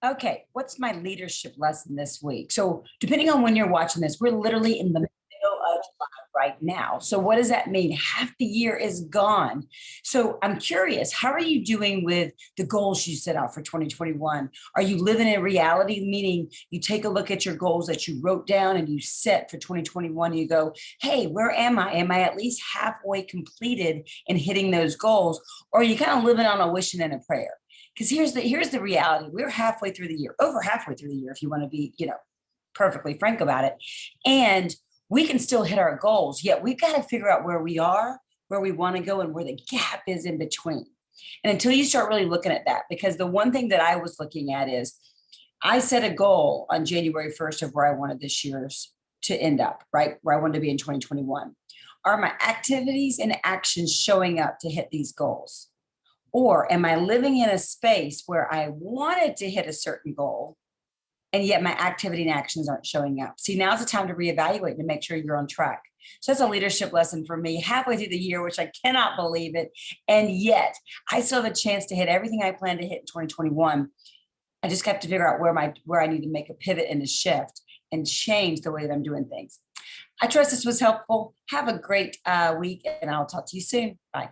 Okay, what's my leadership lesson this week? So, depending on when you're watching this, we're literally in the middle of July right now. So, what does that mean? Half the year is gone. So, I'm curious, how are you doing with the goals you set out for 2021? Are you living in reality, meaning you take a look at your goals that you wrote down and you set for 2021? And you go, hey, where am I? Am I at least halfway completed in hitting those goals? Or are you kind of living on a wishing and a prayer? Because here's the reality. We're halfway through the year, over halfway through the year, if you want to be, perfectly frank about it. And we can still hit our goals, yet we've got to figure out where we are, where we want to go, and where the gap is in between. And until you start really looking at that, because the one thing that I was looking at is I set a goal on January 1st of where I wanted this year's to end up, right? Where I wanted to be in 2021. Are my activities and actions showing up to hit these goals? Or am I living in a space where I wanted to hit a certain goal and yet my activity and actions aren't showing up? See, now's the time to reevaluate to make sure you're on track. So that's a leadership lesson for me halfway through the year, which I cannot believe it. And yet I still have a chance to hit everything I plan to hit in 2021. I just have to figure out where I need to make a pivot and a shift and change the way that I'm doing things. I trust this was helpful. Have a great week, and I'll talk to you soon. Bye.